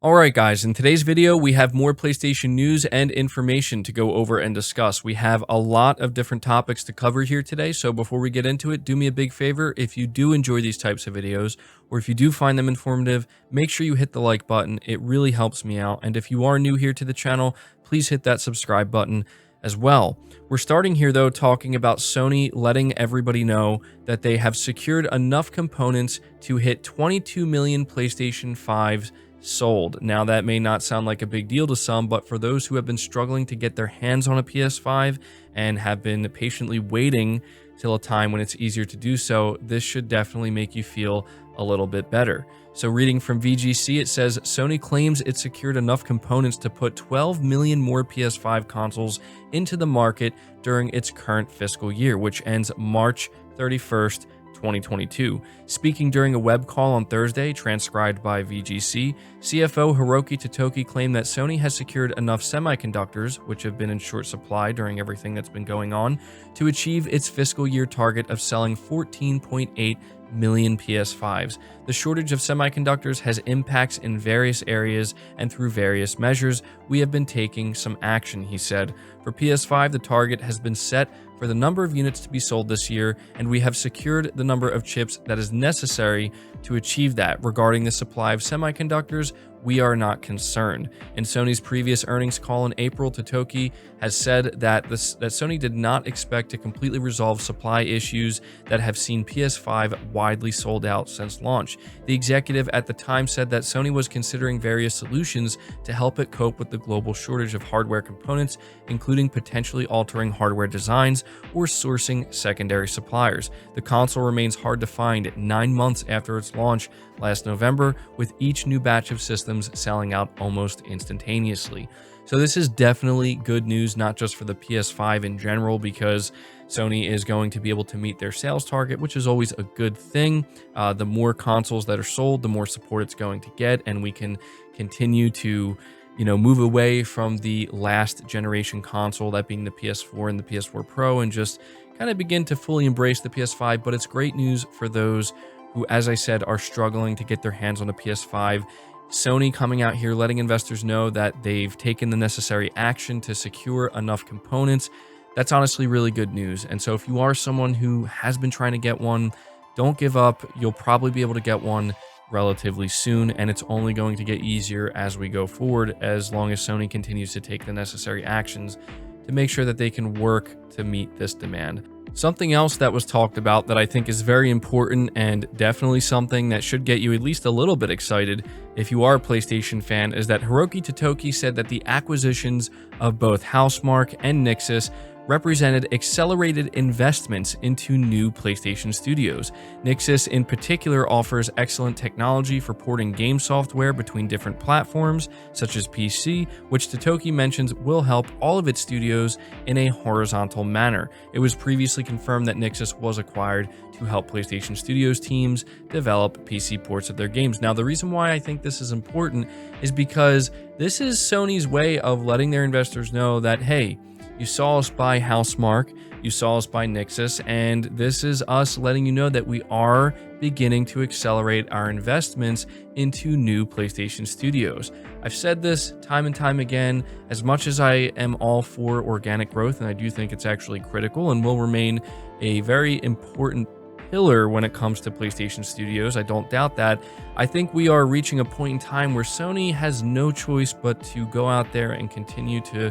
Alright guys, in today's video we have more PlayStation news and information to go over and discuss. We have a lot of different topics to cover here today, so before we get into it, do me a big favor. If you do enjoy these types of videos, or if you do find them informative, make sure you hit the like button. It really helps me out, and if you are new here to the channel, please hit that subscribe button as well. We're starting here though talking about Sony letting everybody know that they have secured enough components to hit 22 million PlayStation 5s sold. Now that may not sound like a big deal to some, but for those who have been struggling to get their hands on a PS5 and have been patiently waiting till a time when it's easier to do so, this should definitely make you feel a little bit better. So reading from VGC, it says Sony claims it secured enough components to put 12 million more PS5 consoles into the market during its current fiscal year, which ends March 31st, 2022. Speaking during a web call on Thursday, transcribed by VGC, CFO Hiroki Totoki claimed that Sony has secured enough semiconductors, which have been in short supply during everything that's been going on, to achieve its fiscal year target of selling 14.8 million PS5s. The shortage of semiconductors has impacts in various areas, and through various measures, we have been taking some action, he said. For PS5, the target has been set for the number of units to be sold this year, and we have secured the number of chips that is necessary to achieve that. Regarding the supply of semiconductors, we are not concerned. In Sony's previous earnings call in April, Totoki has said that Sony did not expect to completely resolve supply issues that have seen PS5 widely sold out since launch. The executive at the time said that Sony was considering various solutions to help it cope with the global shortage of hardware components, including potentially altering hardware designs or sourcing secondary suppliers. The console remains hard to find 9 months after its launch last November, with each new batch of systems selling out almost instantaneously. So this is definitely good news, not just for the PS5 in general, because Sony is going to be able to meet their sales target, which is always a good thing. The more consoles that are sold, the more support it's going to get, and we can continue to move away from the last generation console, that being the PS4 and the PS4 Pro, and just kind of begin to fully embrace the PS5. But it's great news for those who, as I said, are struggling to get their hands on the PS5. Sony coming out here letting investors know that they've taken the necessary action to secure enough components. That's honestly really good news. And so if you are someone who has been trying to get one, don't give up. You'll probably be able to get one relatively soon, and it's only going to get easier as we go forward, as long as Sony continues to take the necessary actions to make sure that they can work to meet this demand. Something else that was talked about that I think is very important, and definitely something that should get you at least a little bit excited if you are a PlayStation fan, is that Hiroki Totoki said that the acquisitions of both Housemarque and Nixxes represented accelerated investments into new PlayStation studios. Nixxes in particular offers excellent technology for porting game software between different platforms, such as PC, which Totoki mentions will help all of its studios in a horizontal manner. It was previously confirmed that Nixxes was acquired to help PlayStation Studios teams develop PC ports of their games. Now, the reason why I think this is important is because this is Sony's way of letting their investors know that, hey, you saw us buy Housemarque, you saw us buy Nixxes, and this is us letting you know that we are beginning to accelerate our investments into new PlayStation studios. I've said this time and time again, as much as I am all for organic growth, and I do think it's actually critical and will remain a very important pillar when it comes to PlayStation studios, I don't doubt that. I think we are reaching a point in time where Sony has no choice but to go out there and continue to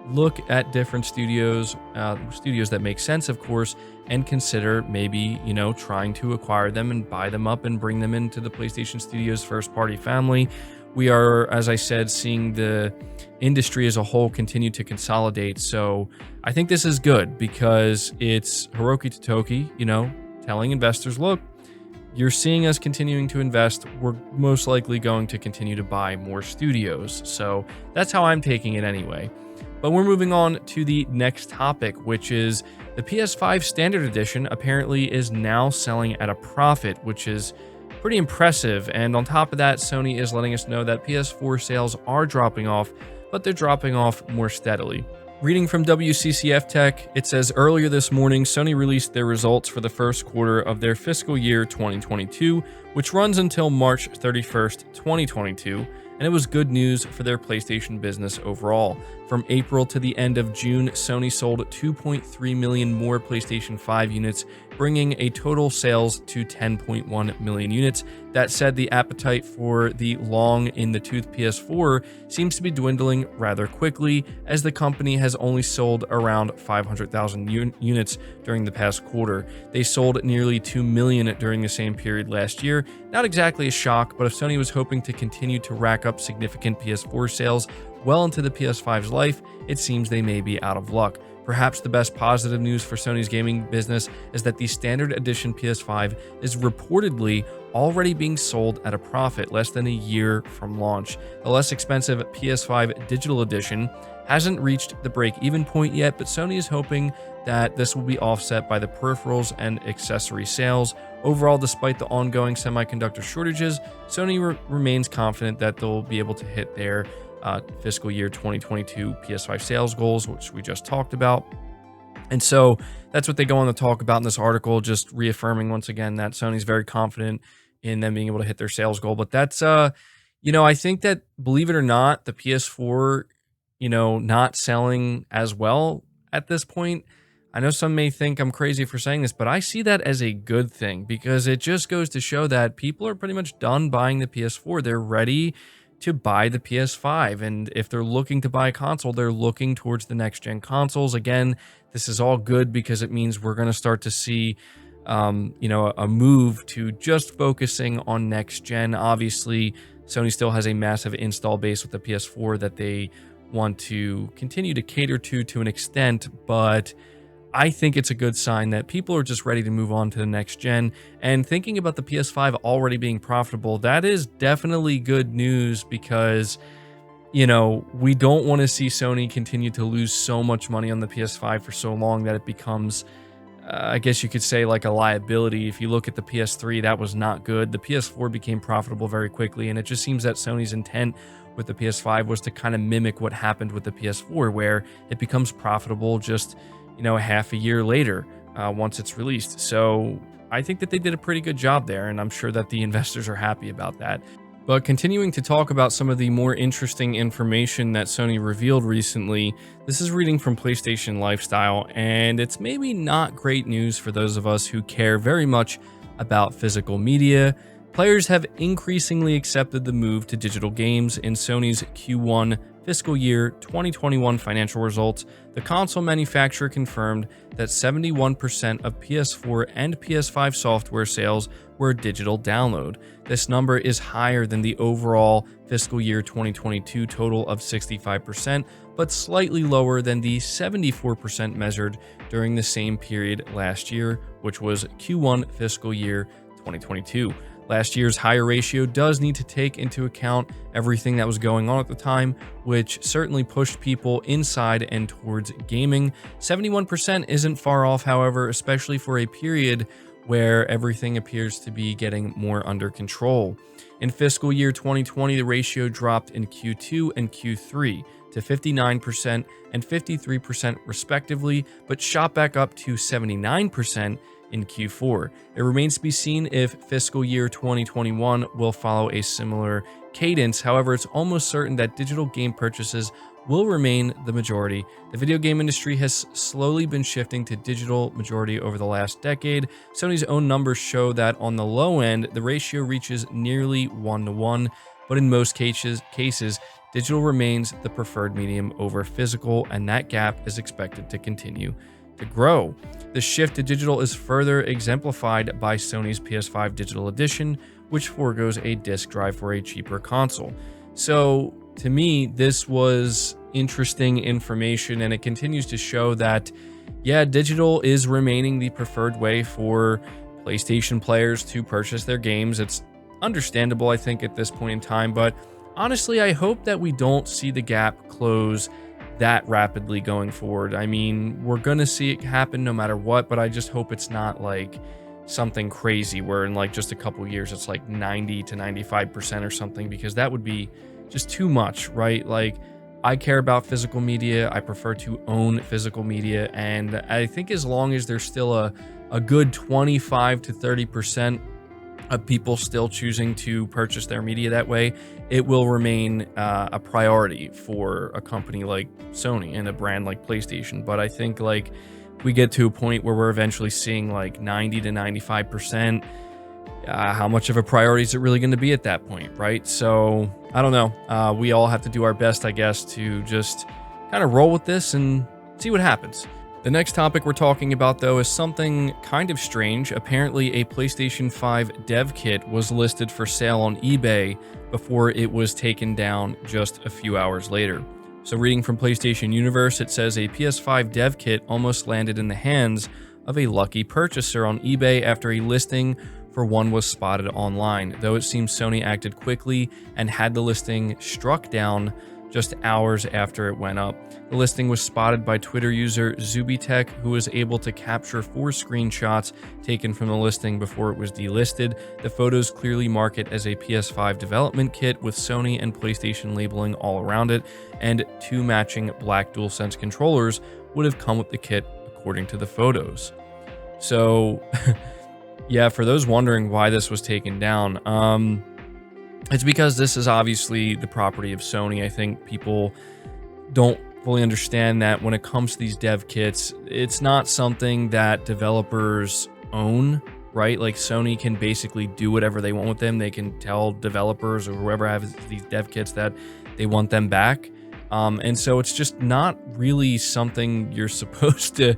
look at different studios that make sense, of course, and consider maybe, trying to acquire them and buy them up and bring them into the PlayStation Studios first-party family. We are, as I said, seeing the industry as a whole continue to consolidate. So I think this is good because it's Hiroki Totoki, telling investors, look, you're seeing us continuing to invest. We're most likely going to continue to buy more studios. So that's how I'm taking it anyway. But we're moving on to the next topic, which is the PS5 Standard Edition apparently is now selling at a profit, which is pretty impressive. And on top of that, Sony is letting us know that PS4 sales are dropping off, but they're dropping off more steadily. Reading from WCCF Tech, it says earlier this morning, Sony released their results for the first quarter of their fiscal year 2022, which runs until March 31st, 2022. and it was good news for their PlayStation business overall. From April to the end of June, Sony sold 2.3 million more PlayStation 5 units, bringing a total sales to 10.1 million units. That said, the appetite for the long-in-the-tooth PS4 seems to be dwindling rather quickly, as the company has only sold around 500,000 units during the past quarter. They sold nearly 2 million during the same period last year. Not exactly a shock, but if Sony was hoping to continue to rack up significant PS4 sales well into the PS5's life, it seems they may be out of luck. Perhaps the best positive news for Sony's gaming business is that the standard edition PS5 is reportedly already being sold at a profit less than a year from launch. The less expensive PS5 Digital Edition hasn't reached the break-even point yet, but Sony is hoping that this will be offset by the peripherals and accessory sales. Overall, despite the ongoing semiconductor shortages, Sony remains confident that they'll be able to hit their fiscal year 2022 PS5 sales goals, which we just talked about. And so that's what they go on to talk about in this article, just reaffirming once again that Sony's very confident in them being able to hit their sales goal. But that's, I think that, believe it or not, the PS4, not selling as well at this point. I know some may think I'm crazy for saying this, but I see that as a good thing, because it just goes to show that people are pretty much done buying the PS4. They're ready to buy the PS5, and if they're looking to buy a console, they're looking towards the next gen consoles. Again, this is all good because it means we're going to start to see a move to just focusing on next gen. Obviously, Sony still has a massive install base with the PS4 that they want to continue to cater to an extent, but I think it's a good sign that people are just ready to move on to the next gen. And thinking about the PS5 already being profitable, that is definitely good news, because, we don't want to see Sony continue to lose so much money on the PS5 for so long that it becomes, I guess you could say, like a liability. If you look at the PS3, that was not good. The PS4 became profitable very quickly, and it just seems that Sony's intent with the PS5 was to kind of mimic what happened with the PS4, where it becomes profitable just a half a year later once it's released. So I think that they did a pretty good job there, and I'm sure that the investors are happy about that. But continuing to talk about some of the more interesting information that Sony revealed recently, this is reading from PlayStation Lifestyle, and it's maybe not great news for those of us who care very much about physical media. Players have increasingly accepted the move to digital games. In Sony's Q1 fiscal year 2021 financial results, the console manufacturer confirmed that 71% of PS4 and PS5 software sales were digital download. This number is higher than the overall fiscal year 2022 total of 65%, but slightly lower than the 74% measured during the same period last year, which was Q1 fiscal year 2022. Last year's higher ratio does need to take into account everything that was going on at the time, which certainly pushed people inside and towards gaming. 71% isn't far off, however, especially for a period where everything appears to be getting more under control. In fiscal year 2020, the ratio dropped in Q2 and Q3 to 59% and 53% respectively, but shot back up to 79% in Q4. It remains to be seen if fiscal year 2021 will follow a similar cadence. However, it's almost certain that digital game purchases will remain the majority. The video game industry has slowly been shifting to digital majority over the last decade. Sony's own numbers show that on the low end, the ratio reaches nearly 1-to-1, but in most cases, digital remains the preferred medium over physical, and that gap is expected to continue to grow. The shift to digital is further exemplified by Sony's PS5 Digital Edition, which forgoes a disc drive for a cheaper console. So to me, this was interesting information, and it continues to show that, yeah, digital is remaining the preferred way for PlayStation players to purchase their games. It's understandable, I think, at this point in time, but honestly, I hope that we don't see the gap close that rapidly going forward. I mean, we're gonna see it happen no matter what, but I just hope it's not like something crazy where in like just a couple years it's like 90 to 95% or something, because that would be just too much, right? Like, I care about physical media. I prefer to own physical media, and I think as long as there's still a good 25 to 30% of people still choosing to purchase their media that way, it will remain a priority for a company like Sony and a brand like PlayStation. But I think like we get to a point where we're eventually seeing like 90 to 95%, how much of a priority is it really going to be at that point, right? So I don't know. We all have to do our best, I guess, to just kind of roll with this and see what happens. The next topic we're talking about, though, is something kind of strange. Apparently, a PlayStation 5 Dev kit was listed for sale on eBay before it was taken down just a few hours later. So reading from PlayStation Universe, it says a PS5 Dev kit almost landed in the hands of a lucky purchaser on eBay after a listing for one was spotted online, though it seems Sony acted quickly and had the listing struck down just hours after it went up. The listing was spotted by Twitter user Zubitech, who was able to capture 4 screenshots taken from the listing before it was delisted. The photos clearly mark it as a PS5 development kit with Sony and PlayStation labeling all around it, and 2 matching black DualSense controllers would have come with the kit according to the photos. So, yeah, for those wondering why this was taken down, it's because this is obviously the property of Sony. I think people don't fully understand that when it comes to these dev kits, it's not something that developers own, right? Like Sony can basically do whatever they want with them. They can tell developers or whoever has these dev kits that they want them back. And so it's just not really something you're supposed to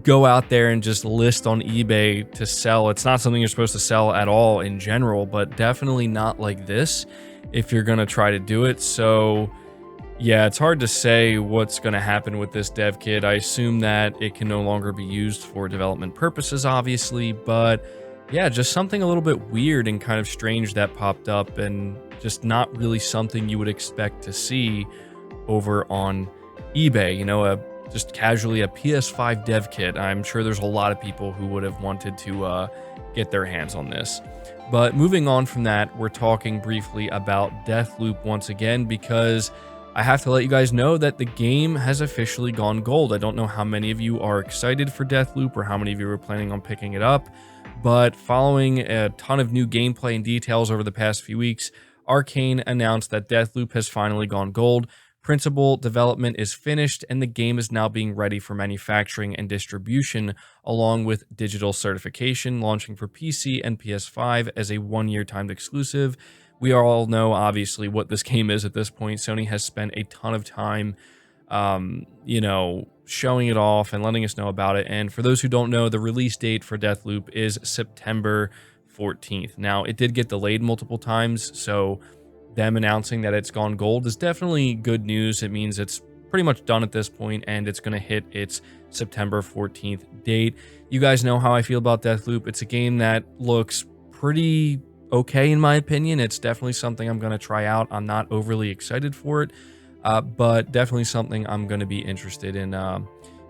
go out there and just list on eBay to sell. It's not something you're supposed to sell at all in general, but definitely not like this if you're going to try to do it. So yeah, it's hard to say what's going to happen with this dev kit. I assume that it can no longer be used for development purposes, obviously, but yeah, just something a little bit weird and kind of strange that popped up, and just not really something you would expect to see over on eBay. You know, just casually a PS5 dev kit. I'm sure there's a lot of people who would have wanted to get their hands on this. But moving on from that, we're talking briefly about Deathloop once again, because I have to let you guys know that the game has officially gone gold. I don't know how many of you are excited for Deathloop or how many of you are planning on picking it up, but following a ton of new gameplay and details over the past few weeks, Arcane announced that Deathloop has finally gone gold. Principal development is finished, and the game is now being ready for manufacturing and distribution, along with digital certification, launching for PC and PS5 as a 1-year timed exclusive. We all know, obviously, what this game is at this point. Sony has spent a ton of time, showing it off and letting us know about it. And for those who don't know, the release date for Deathloop is September 14th. Now, it did get delayed multiple times, so them announcing that it's gone gold is definitely good news. It means it's pretty much done at this point, and it's going to hit its September 14th date. You guys know how I feel about Deathloop. It's a game that looks pretty okay in my opinion. It's definitely something I'm going to try out. I'm not overly excited for it, but definitely something I'm going to be interested in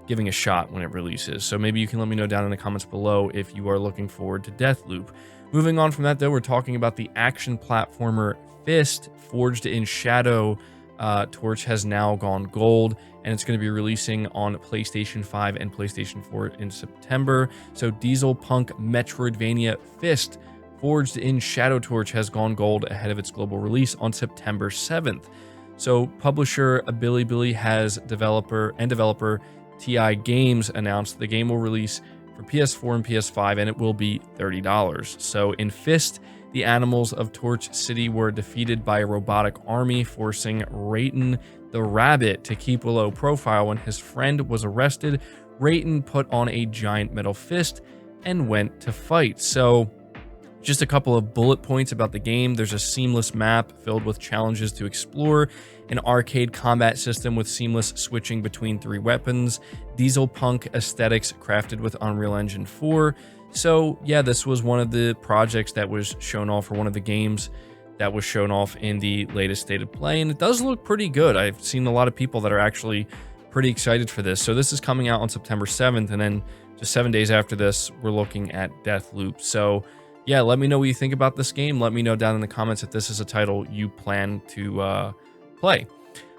giving a shot when it releases. So maybe you can let me know down in the comments below if you are looking forward to Deathloop. Moving on from that, though, we're talking about the action platformer F.I.S.T. forged in Shadow Torch has now gone gold, and it's going to be releasing on PlayStation 5 and PlayStation 4 in September. So Diesel Punk Metroidvania F.I.S.T. forged in Shadow Torch has gone gold ahead of its global release on September 7th. So publisher Bilibili has developer TI Games announced the game will release for PS4 and PS5, and it will be $30. So in F.I.S.T., the animals of Torch City were defeated by a robotic army, forcing Rayton the rabbit to keep a low profile. When his friend was arrested, Rayton put on a giant metal fist and went to fight. So just a couple of bullet points about the game. There's a seamless map filled with challenges to explore, an arcade combat system with seamless switching between 3 weapons, diesel punk aesthetics crafted with Unreal Engine 4. So yeah, this was one of the projects that was shown off, or one of the games that was shown off in the latest State of Play, and it does look pretty good. I've seen a lot of people that are actually pretty excited for this. So this is coming out on September 7th, and then just 7 days after this, we're looking at Deathloop. So yeah, let me know what you think about this game. Let me know down in the comments if this is a title you plan to play.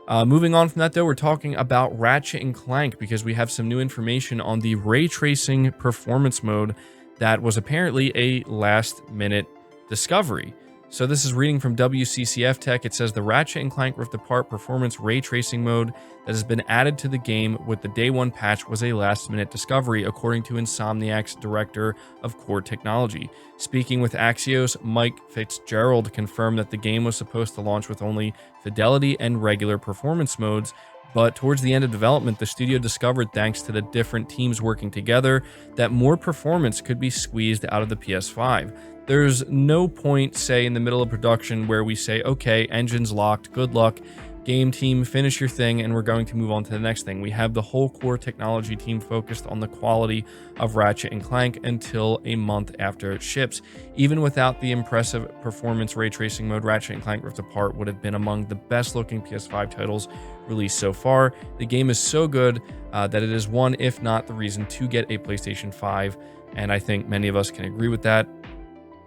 Moving on from that, though, we're talking about Ratchet and Clank, because we have some new information on the ray tracing performance mode that was apparently a last-minute discovery. So this is reading from WCCF Tech. It says the Ratchet and Clank Rift Apart performance ray tracing mode that has been added to the game with the day one patch was a last-minute discovery, according to Insomniac's director of core technology. Speaking with Axios, Mike Fitzgerald confirmed that the game was supposed to launch with only fidelity and regular performance modes, but towards the end of development, the studio discovered, thanks to the different teams working together, that more performance could be squeezed out of the PS5. There's no point, say, in the middle of production where we say, okay, engine's locked, good luck, game team, finish your thing, and we're going to move on to the next thing. We have the whole core technology team focused on the quality of Ratchet and Clank until a month after it ships. Even without the impressive performance ray tracing mode, Ratchet and Clank Rift Apart would have been among the best looking PS5 titles released so far. The game is so good that it is one, if not the reason, to get a PlayStation 5, and I think many of us can agree with that.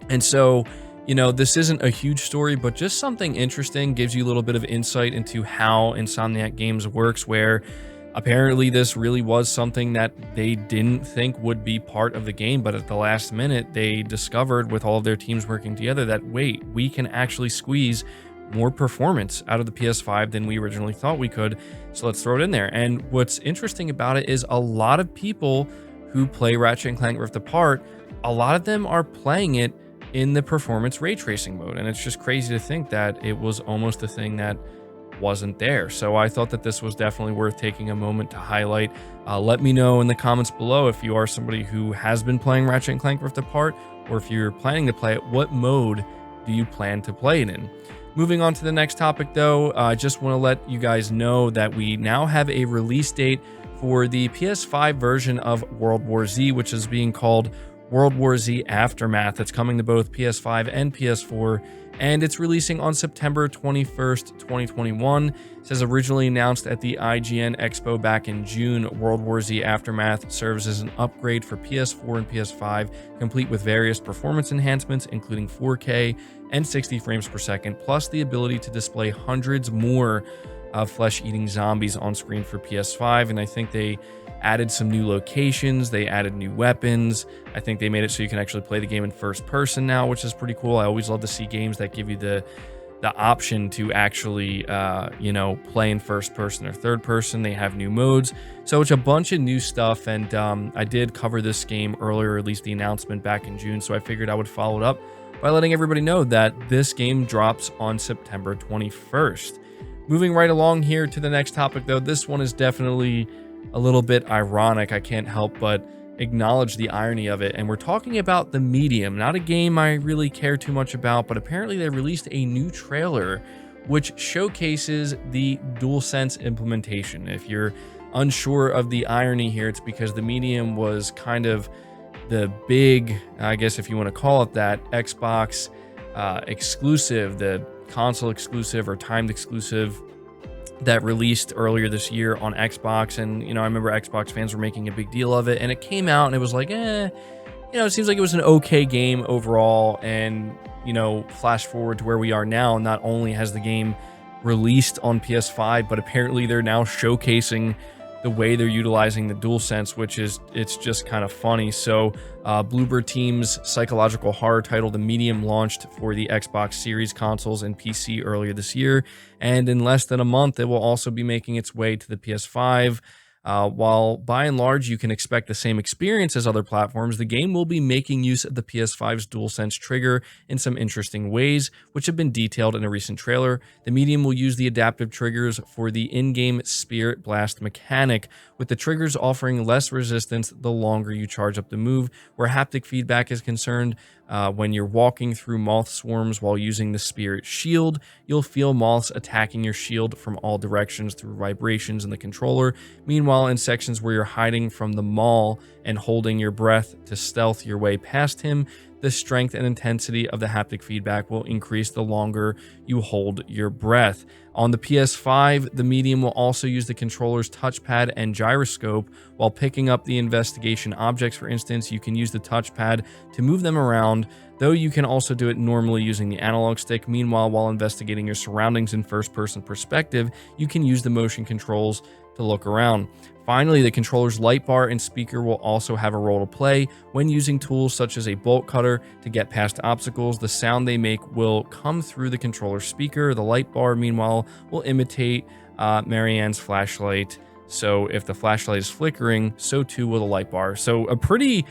And so, you know, this isn't a huge story, but just something interesting, gives you a little bit of insight into how Insomniac Games works, where apparently this really was something that they didn't think would be part of the game, but at the last minute, they discovered with all of their teams working together that, wait, we can actually squeeze more performance out of the PS5 than we originally thought we could, so let's throw it in there. And what's interesting about it is a lot of people who play Ratchet and Clank Rift Apart, a lot of them are playing it in the performance ray tracing mode, and it's just crazy to think that it was almost a thing that wasn't there. So I thought that this was definitely worth taking a moment to highlight. Let me know in the comments below if you are somebody who has been playing Ratchet and Clank Rift Apart, or if you're planning to play it, what mode do you plan to play it in? Moving on to the next topic though, I just want to let you guys know that we now have a release date for the PS5 version of World War Z, which is being called World War Z Aftermath. It's coming to both PS5 and PS4, and it's releasing on September 21st, 2021. It says originally announced at the IGN Expo back in June, World War Z Aftermath serves as an upgrade for PS4 and PS5, complete with various performance enhancements, including 4K and 60 frames per second, plus the ability to display hundreds more of flesh-eating zombies on screen for PS5. And I think they added some new locations, they added new weapons. I think they made it so you can actually play the game in first person now, which is pretty cool. I always love to see games that give you the option to actually you know, play in first person or third person. They have new modes, so it's a bunch of new stuff. And I did cover this game earlier, or at least the announcement back in June, so I figured I would follow it up by letting everybody know that this game drops on September 21st. Moving right along here to the next topic though, this one is definitely a little bit ironic. I can't help but acknowledge the irony of it. And we're talking about The Medium, not a game I really care too much about, but apparently they released a new trailer which showcases the DualSense implementation. If you're unsure of the irony here, it's because The Medium was kind of the big, I guess if you want to call it that, Xbox exclusive, the console exclusive or timed exclusive that released earlier this year on Xbox. And, you know, I remember Xbox fans were making a big deal of it, and it came out and it was like, you know, it seems like it was an okay game overall. And, you know, flash forward to where we are now, not only has the game released on PS5, but apparently they're now showcasing the way they're utilizing the DualSense, which is, it's just kind of funny. So Bloober Team's psychological horror title The Medium launched for the Xbox Series consoles and PC earlier this year, and in less than a month it will also be making its way to the PS5. While by and large you can expect the same experience as other platforms, the game will be making use of the PS5's DualSense trigger in some interesting ways, which have been detailed in a recent trailer. The Medium will use the adaptive triggers for the in-game Spirit Blast mechanic, with the triggers offering less resistance the longer you charge up the move. Where haptic feedback is concerned, when you're walking through moth swarms while using the Spirit Shield, you'll feel moths attacking your shield from all directions through vibrations in the controller. Meanwhile, in sections where you're hiding from the maul and holding your breath to stealth your way past him, the strength and intensity of the haptic feedback will increase the longer you hold your breath. On the PS5, the Medium will also use the controller's touchpad and gyroscope while picking up the investigation objects. For instance, you can use the touchpad to move them around, though you can also do it normally using the analog stick. Meanwhile, while investigating your surroundings in first-person perspective, you can use the motion controls to look around. Finally, the controller's light bar and speaker will also have a role to play when using tools such as a bolt cutter to get past obstacles. The sound they make will come through the controller speaker. The light bar, meanwhile, will imitate Marianne's flashlight. So if the flashlight is flickering, so too will the light bar. So a pretty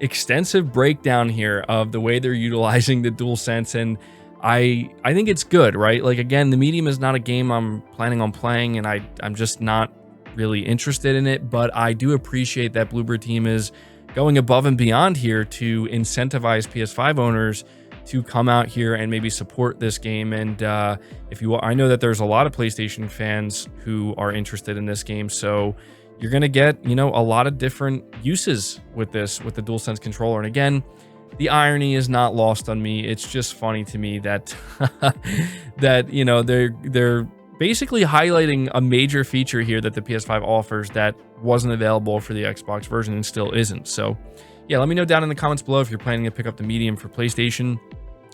extensive breakdown here of the way they're utilizing the DualSense, and I think it's good, right? Like, again, the Medium is not a game I'm planning on playing, and I'm just not really interested in it, but I do appreciate that Bloober Team is going above and beyond here to incentivize PS5 owners to come out here and maybe support this game. And I know that there's a lot of PlayStation fans who are interested in this game, so you're gonna get, a lot of different uses with this, with the DualSense controller. And again, the irony is not lost on me. It's just funny to me that they're basically highlighting a major feature here that the PS5 offers that wasn't available for the Xbox version and still isn't. So yeah, let me know down in the comments below if you're planning to pick up the Medium for PlayStation.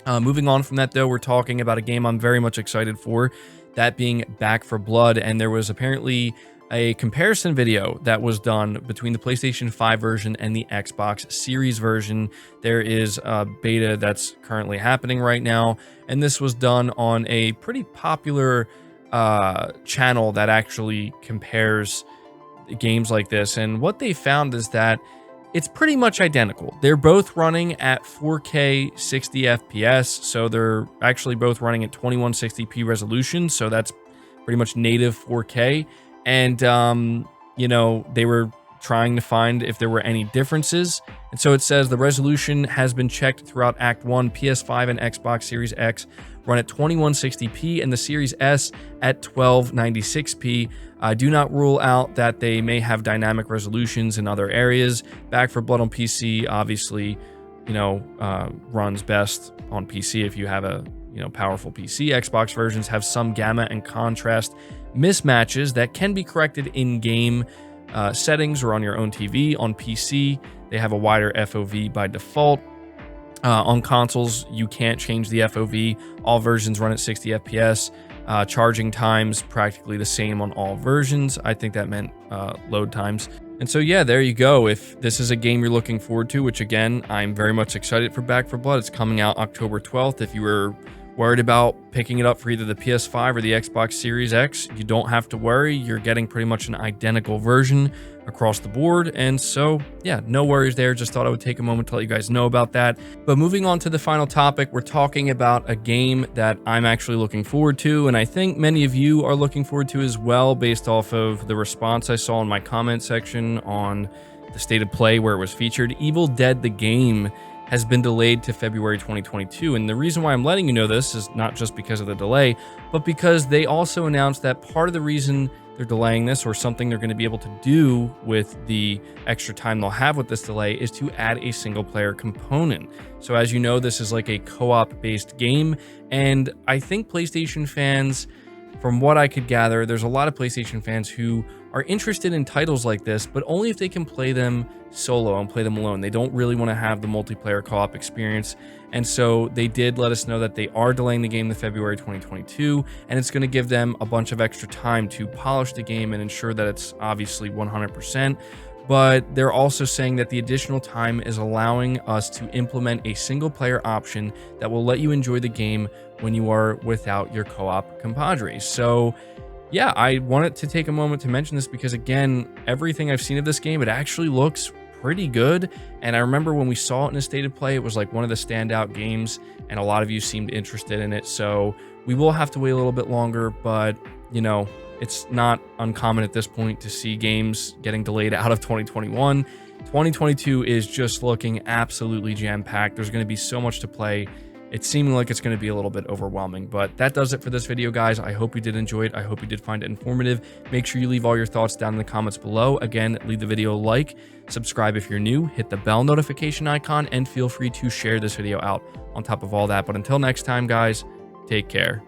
Moving on from that, though, we're talking about a game I'm very much excited for, that being Back 4 Blood. And there was apparently a comparison video that was done between the PlayStation 5 version and the Xbox Series version. There is a beta that's currently happening right now, and this was done on a pretty popular channel that actually compares games like this. And what they found is that it's pretty much identical. They're both running at 4K 60 FPS, so they're actually both running at 2160p resolution, so that's pretty much native 4K. And they were trying to find if there were any differences, and so it says the resolution has been checked throughout Act 1. PS5 and Xbox Series X run at 2160p and the Series S at 1296p. I do not rule out that they may have dynamic resolutions in other areas. Back 4 Blood on PC obviously, runs best on PC if you have a powerful PC. Xbox versions have some gamma and contrast mismatches that can be corrected in game settings or on your own TV. On PC, they have a wider FOV by default. On consoles, you can't change the FOV. All versions run at 60 FPS. Charging times practically the same on all versions. I think that meant load times. And so yeah, there you go. If this is a game you're looking forward to, which again, I'm very much excited for Back 4 Blood. It's coming out October 12th. If you were worried about picking it up for either the PS5 or the Xbox Series X, you don't have to worry. You're getting pretty much an identical version across the board. And so yeah, no worries there. Just thought I would take a moment to let you guys know about that. But moving on to the final topic, we're talking about a game that I'm actually looking forward to, and I think many of you are looking forward to as well, based off of the response I saw in my comment section on the State of Play where it was featured. Evil Dead the game has been delayed to February 2022. And the reason why I'm letting you know this is not just because of the delay, but because they also announced that part of the reason they're delaying this, or something they're going to be able to do with the extra time they'll have with this delay, is to add a single player component. So as you know, this is like a co-op based game, and I think PlayStation fans, from what I could gather, there's a lot of PlayStation fans who are interested in titles like this, but only if they can play them solo and play them alone. They don't really want to have the multiplayer co-op experience. And so they did let us know that they are delaying the game to February 2022, and it's going to give them a bunch of extra time to polish the game and ensure that it's obviously 100%. But they're also saying that the additional time is allowing us to implement a single player option that will let you enjoy the game when you are without your co-op compadres. So yeah, I wanted to take a moment to mention this because, again, everything I've seen of this game, it actually looks pretty good. And I remember when we saw it in a State of Play, it was like one of the standout games, and a lot of you seemed interested in it. So we will have to wait a little bit longer, but it's not uncommon at this point to see games getting delayed out of 2021. 2022 is just looking absolutely jam-packed. There's going to be so much to play. It's seeming like it's going to be a little bit overwhelming, but that does it for this video, guys. I hope you did enjoy it. I hope you did find it informative. Make sure you leave all your thoughts down in the comments below. Again, leave the video a like, subscribe if you're new, hit the bell notification icon, and feel free to share this video out on top of all that. But until next time, guys, take care.